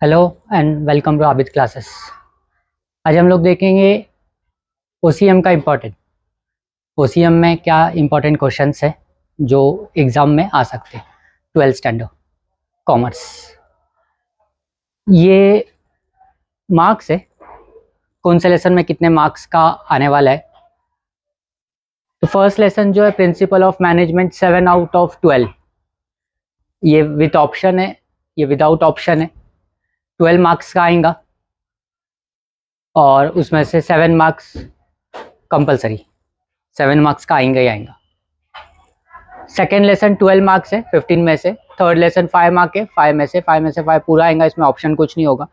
Hello and welcome to Abid classes. आज हम लोग देखेंगे ओसीएम का इम्पोर्टेंट। ओसीएम में क्या इम्पोर्टेंट क्वेश्चंस है जो एग्ज़ाम में आ सकते हैं। 12th स्टैंडर्ड कॉमर्स, ये मार्क्स है, कौन से लेसन में कितने मार्क्स का आने वाला है। तो फर्स्ट लेसन जो है प्रिंसिपल ऑफ मैनेजमेंट 7/12, ये विथ ऑप्शन है, ये विदाउट ऑप्शन है। 12 मार्क्स का आएगा और उसमें से 7 मार्क्स कंपलसरी, 7 मार्क्स का आएंगे ही आएगा। सेकेंड लेसन 12 मार्क्स है 15 में से। थर्ड लेसन 5 मार्क है, 5 में से 5 पूरा आएगा, इसमें ऑप्शन कुछ नहीं होगा।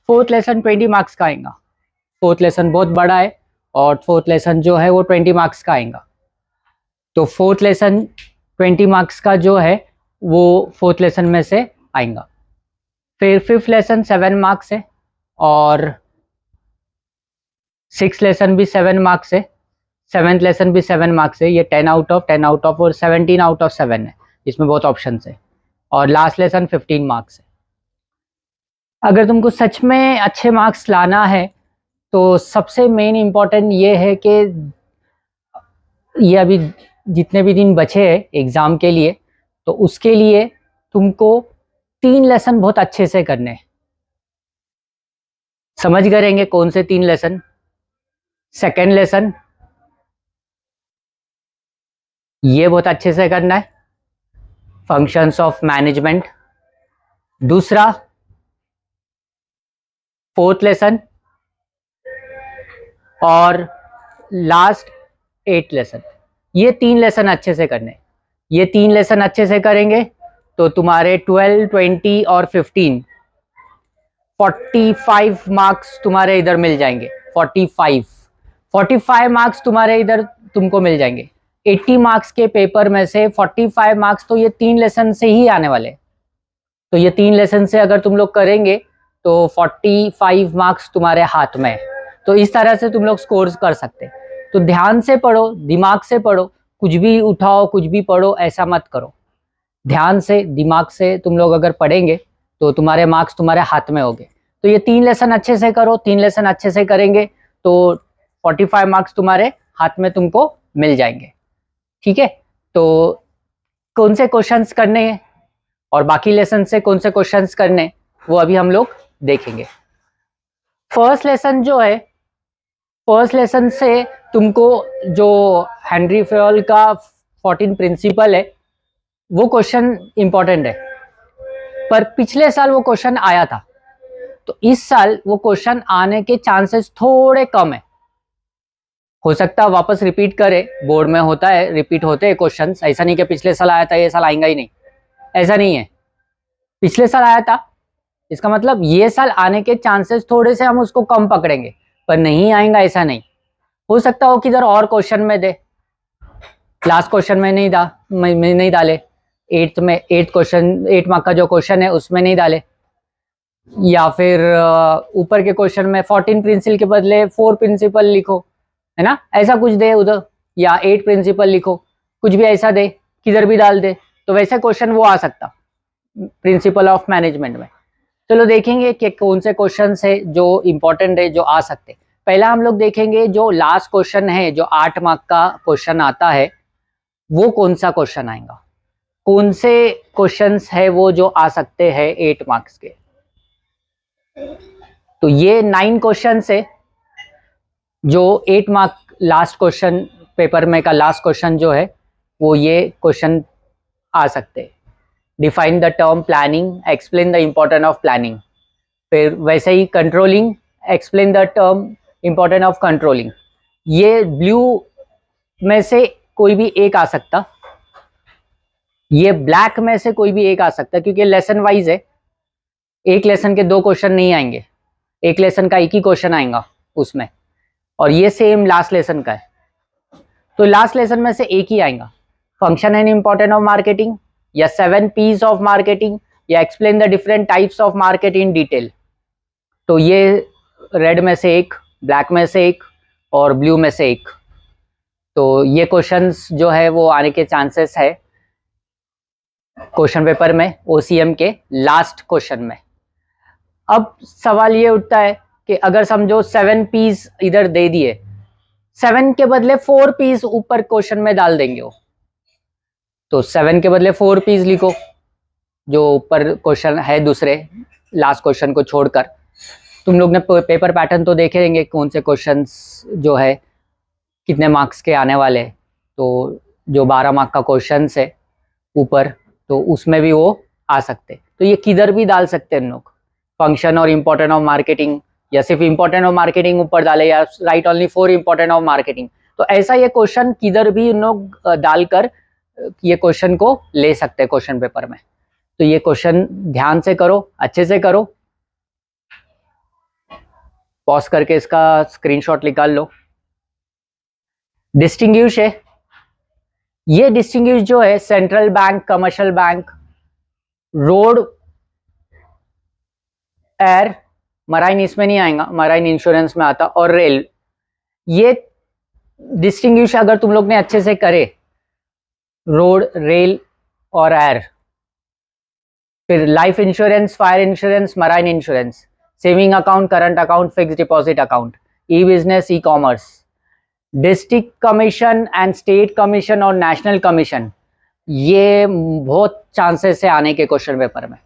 फोर्थ लेसन 20 मार्क्स का आएगा। फोर्थ लेसन बहुत बड़ा है और फोर्थ लेसन जो है वो 20 मार्क्स का आएगा। तो फोर्थ लेसन 20 मार्क्स का जो है वो फोर्थ लेसन में से आएगा। फिर फिफ्थ लेसन 7 मार्क्स है और सिक्स लेसन भी 7 मार्क्स है, सेवेंथ लेसन भी 7 मार्क्स है। ये 10 आउट ऑफ और 17 आउट ऑफ 7 है, इसमें बहुत ऑप्शन है। और लास्ट लेसन 15 मार्क्स है। अगर तुमको सच में अच्छे मार्क्स लाना है तो सबसे मेन इम्पॉर्टेंट ये है कि ये अभी जितने भी दिन बचे हैं एग्ज़ाम के लिए, तो उसके लिए तुमको 3 लेसन बहुत अच्छे से करने हैं। समझ करेंगे कौन से 3 लेसन। सेकेंड लेसन ये बहुत अच्छे से करना है, फंक्शंस ऑफ मैनेजमेंट। दूसरा फोर्थ लेसन और लास्ट 8 लेसन। ये 3 लेसन अच्छे से करने। ये 3 लेसन अच्छे से करेंगे तो तुम्हारे 12, 20 और 15 45 मार्क्स तुम्हारे इधर मिल जाएंगे। 45 मार्क्स तुम्हारे इधर तुमको मिल जाएंगे। 80 मार्क्स के पेपर में से 45 मार्क्स तो ये 3 लेसन से ही आने वाले। तो ये 3 लेसन से अगर तुम लोग करेंगे तो 45 मार्क्स तुम्हारे हाथ में। तो इस तरह से तुम लोग स्कोर कर सकते। तो ध्यान से पढ़ो, दिमाग से पढ़ो, कुछ भी उठाओ कुछ भी पढ़ो ऐसा मत करो। ध्यान से दिमाग से तुम लोग अगर पढ़ेंगे तो तुम्हारे मार्क्स तुम्हारे हाथ में होंगे। तो ये 3 लेसन अच्छे से करो, 3 लेसन अच्छे से करेंगे तो 45 मार्क्स तुम्हारे हाथ में तुमको मिल जाएंगे। ठीक है, तो कौन से क्वेश्चंस करने हैं और बाकी लेसन से कौन से क्वेश्चंस करने वो अभी हम लोग देखेंगे। फर्स्ट लेसन जो है, फर्स्ट लेसन से तुमको जो हेनरी फेयल का 14 प्रिंसिपल है वो क्वेश्चन इंपॉर्टेंट है, पर पिछले साल वो क्वेश्चन आया था, तो इस साल वो क्वेश्चन आने के चांसेस थोड़े कम है। हो सकता है वापस रिपीट करे, बोर्ड में होता है रिपीट होते हैं क्वेश्चंस। ऐसा नहीं कि पिछले साल आया था ये साल आएगा ही नहीं, ऐसा नहीं है। पिछले साल आया था, इसका मतलब ये साल आने के चांसेस थोड़े से हम उसको कम पकड़ेंगे, पर नहीं आएगा ऐसा नहीं। हो सकता हो किधर और क्वेश्चन में दे, लास्ट क्वेश्चन में नहीं डाले, 8th में 8 क्वेश्चन 8 मार्क का जो क्वेश्चन है उसमें नहीं डाले, या फिर ऊपर के क्वेश्चन में 14 प्रिंसिपल के बदले 4 प्रिंसिपल लिखो, है ना, ऐसा कुछ दे उधर, या 8 प्रिंसिपल लिखो, कुछ भी ऐसा दे, किधर भी डाल दे, तो वैसे क्वेश्चन वो आ सकता प्रिंसिपल ऑफ मैनेजमेंट में। चलो देखेंगे कि कौन से क्वेश्चन है जो इंपॉर्टेंट है जो आ सकते। पहला हम लोग देखेंगे जो लास्ट क्वेश्चन है, जो 8 मार्क का क्वेश्चन आता है, वो कौन सा क्वेश्चन आएगा, कौन से क्वेश्चंस है वो जो आ सकते हैं 8 मार्क्स के। तो ये 9 क्वेश्चन है जो 8 मार्क लास्ट क्वेश्चन पेपर में का लास्ट क्वेश्चन जो है वो ये क्वेश्चन आ सकते हैं। Define the term planning, explain the importance of planning. फिर वैसे ही controlling, explain the term importance of controlling. ये ब्लू में से कोई भी एक आ सकता, ये ब्लैक में से कोई भी एक आ सकता, क्योंकि लेसन वाइज है, एक लेसन के 2 क्वेश्चन नहीं आएंगे, एक लेसन का एक ही क्वेश्चन आएगा उसमें, और ये सेम लास्ट लेसन का है। तो लास्ट लेसन में से एक ही आएगा, function and importance of marketing, या 7 P's ऑफ मार्केटिंग, या explain the different types of market in detail. तो ये रेड में से एक, ब्लैक में से एक और ब्लू में से एक। तो ये क्वेश्चंस जो है वो आने के चांसेस है क्वेश्चन पेपर में, ओसीएम के लास्ट क्वेश्चन में। अब सवाल ये उठता है कि अगर समझो 7 पीस इधर दे दिए, 7 के बदले 4 पीस ऊपर क्वेश्चन में डाल देंगे वो, तो 7 के बदले 4 पीस लिखो जो ऊपर क्वेश्चन है दूसरे लास्ट क्वेश्चन को छोड़कर। तुम लोग ने पेपर पैटर्न तो देखे रहेंगे कौन से क्वेश्चंस जो है कितने मार्क्स के आने वाले हैं। तो जो 12 मार्क का क्वेश्चन है ऊपर, तो उसमें भी वो आ सकते, तो ये किधर भी डाल सकते हैं लोग, फंक्शन और इम्पोर्टेंट ऑफ मार्केटिंग, या सिर्फ इम्पोर्टेंट ऑफ मार्केटिंग ऊपर डाले, या right only for important of marketing. तो ऐसा ये क्वेश्चन किधर भी उन लोग डालकर ये क्वेश्चन को ले सकते हैं क्वेश्चन पेपर में। तो ये क्वेश्चन ध्यान से करो, अच्छे से करो, पॉज करके इसका स्क्रीनशॉट निकाल लो। डिस्टिंग्विश है, ये डिस्टिंग्विश जो है central bank, commercial bank, road, air, marine इसमें नहीं आएगा, मराइन इंश्योरेंस में आता, और रेल। ये डिस्टिंग्विश अगर तुम लोग ने अच्छे से करे, रोड, रेल और एयर, फिर life insurance, fire insurance, marine insurance, saving account, current account, fix deposit account, E business, e commerce, district commission and state commission और नेशनल कमीशन, ये बहुत चांसेस है आने के क्वेश्चन पेपर में,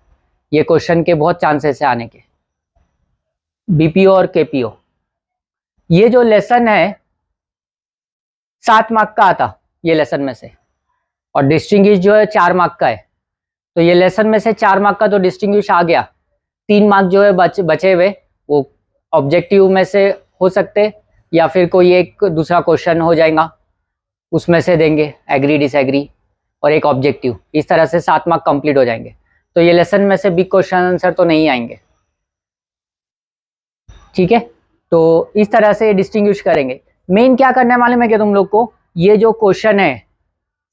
ये क्वेश्चन के बहुत चांसेस है आने के। बीपीओ और केपीओ, ये जो लेसन है 7 मार्क का आता ये लेसन में से, और डिस्टिंग्विश जो है 4 मार्क का है। तो ये लेसन में से 4 मार्क का तो डिस्टिंग्विश आ गया, 3 मार्क जो है बचे हुए वो ऑब्जेक्टिव में से हो सकते, या फिर कोई एक दूसरा क्वेश्चन हो जाएगा उसमें से देंगे, एग्री डिसएग्री और एक ऑब्जेक्टिव, इस तरह से 7 मार्क कंप्लीट हो जाएंगे। तो ये लेसन में से बिग क्वेश्चन आंसर तो नहीं आएंगे, ठीक है। तो इस तरह से डिस्टिंग्विश करेंगे। मेन क्या करने वाले मैं क्या तुम लोग को, ये जो क्वेश्चन है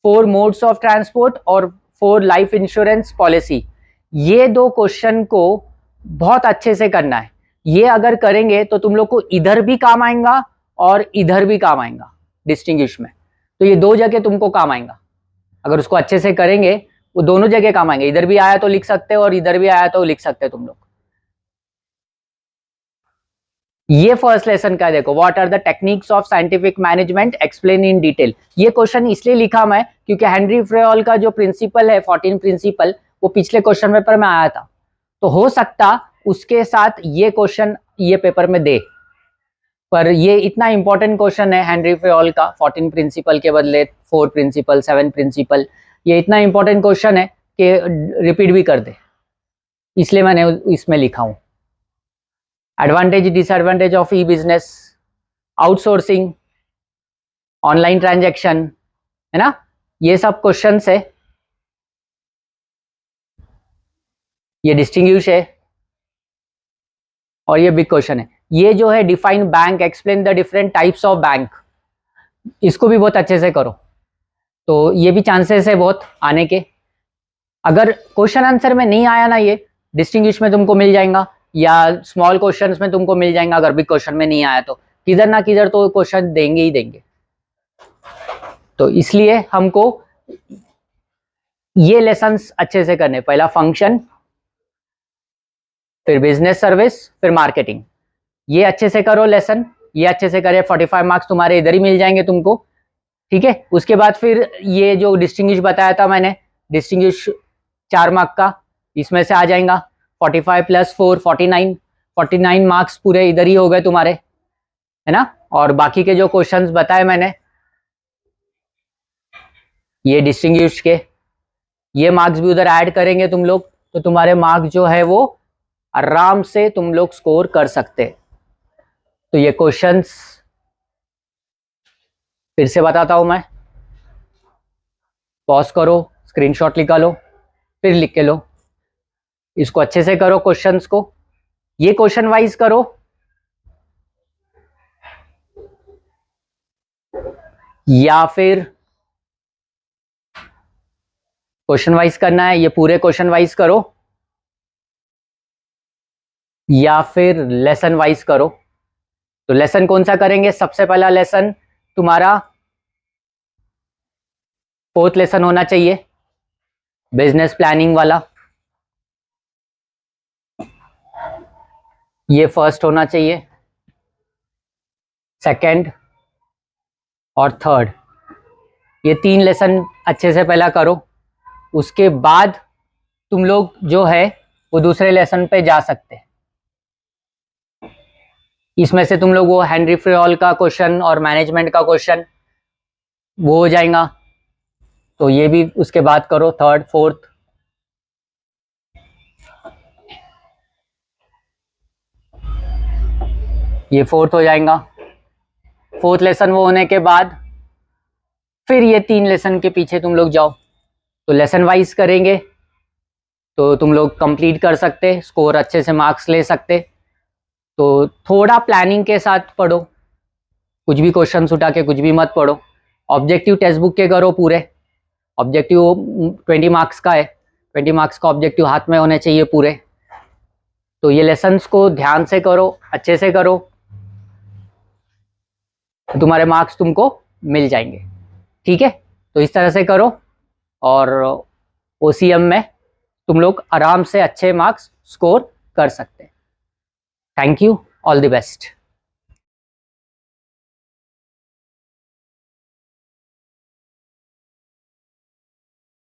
4 मोड्स ऑफ ट्रांसपोर्ट और 4 लाइफ इंश्योरेंस पॉलिसी, ये 2 क्वेश्चन को बहुत अच्छे से करना है। ये अगर करेंगे तो तुम लोग को इधर भी काम आएगा और इधर भी काम आएगा डिस्टिंग्विश में। तो ये 2 जगह तुमको काम आएगा, अगर उसको अच्छे से करेंगे वो दोनों जगह काम आएंगे, इधर भी आया तो लिख सकते हो और इधर भी आया तो लिख सकते हो तुम लोग। ये फर्स्ट लेसन का देखो, what are the techniques of scientific management explain in detail. ये क्वेश्चन इसलिए लिखा मैं क्योंकि हेनरी फ्रेल का जो प्रिंसिपल है 14 प्रिंसिपल, वो पिछले क्वेश्चन पेपर में आया था, तो हो सकता उसके साथ ये क्वेश्चन ये पेपर में दे। पर ये इतना इंपॉर्टेंट क्वेश्चन है हेनरी फ्रेल का, 14 प्रिंसिपल के बदले 4 प्रिंसिपल, 7 प्रिंसिपल, ये इतना इंपॉर्टेंट क्वेश्चन है कि रिपीट भी कर दे, इसलिए मैंने इसमें लिखा हूं। Advantage disadvantage of E business, outsourcing, online transaction, है ना, ये सब क्वेश्चन है। ये डिस्टिंग्विश है और ये बिग क्वेश्चन है। ये जो है define bank, explain the different types of bank, इसको भी बहुत अच्छे से करो। तो ये भी चांसेस है बहुत आने के। अगर क्वेश्चन आंसर में नहीं आया ना, ये डिस्टिंग्विश में तुमको मिल जाएगा या स्मॉल क्वेश्चंस में तुमको मिल जाएगा। अगर बिग क्वेश्चन में नहीं आया तो किधर ना किधर तो क्वेश्चन देंगे ही देंगे। तो इसलिए हमको ये लेसन्स अच्छे से करने, पहला फंक्शन, फिर बिजनेस सर्विस, फिर मार्केटिंग, ये अच्छे से करो लेसन, ये अच्छे से करे, 45 मार्क्स तुम्हारे इधर ही मिल जाएंगे तुमको, ठीक है। उसके बाद फिर ये जो डिस्टिंग्विश बताया था मैंने, डिस्टिंग्विश 4 मार्क का, इसमें से आ जाएगा 45 + 4 49 मार्क्स पूरे इधर ही हो गए तुम्हारे, है ना। और बाकी के जो क्वेश्चंस बताए मैंने ये डिस्टिंग्विश के, ये मार्क्स भी उधर ऐड करेंगे तुम लोग, तो तुम्हारे मार्क्स जो है वो आराम से तुम लोग स्कोर कर सकते। तो ये क्वेश्चंस फिर से बताता हूं मैं, पॉज करो, स्क्रीनशॉट निकालो, फिर लिख के लो, इसको अच्छे से करो क्वेश्चंस को, ये क्वेश्चन वाइज करो, या फिर क्वेश्चन वाइज करना है, ये पूरे क्वेश्चन वाइज करो, या फिर लेसन वाइज करो। तो लेसन कौन सा करेंगे, सबसे पहला लेसन तुम्हारा 4th लेसन होना चाहिए, बिजनेस प्लानिंग वाला। ये फर्स्ट होना चाहिए, सेकंड और थर्ड। ये 3 लेसन अच्छे से पहला करो, उसके बाद तुम लोग जो है वो दूसरे लेसन पे जा सकते हैं। इसमें से तुम लोग वो हेनरी फ्रेल का क्वेश्चन और मैनेजमेंट का क्वेश्चन वो हो जाएगा, तो ये भी उसके बाद करो, थर्ड फोर्थ। ये फोर्थ हो जाएगा। फोर्थ लेसन वो होने के बाद फिर ये 3 लेसन के पीछे तुम लोग जाओ, तो लेसन वाइज करेंगे तो तुम लोग कंप्लीट कर सकते, स्कोर अच्छे से मार्क्स ले सकते। तो थोड़ा प्लानिंग के साथ पढ़ो, कुछ भी क्वेश्चन उठा के कुछ भी मत पढ़ो। ऑब्जेक्टिव टेक्स्ट बुक के करो पूरे, ऑब्जेक्टिव 20 मार्क्स का है, 20 मार्क्स का ऑब्जेक्टिव हाथ में होने चाहिए पूरे। तो ये लेसन्स को ध्यान से करो, अच्छे से करो, तो तुम्हारे मार्क्स तुमको मिल जाएंगे। ठीक है, तो इस तरह से करो और ओसीएम में तुम लोग आराम से अच्छे मार्क्स स्कोर कर सकते हैं। Thank you, all the best.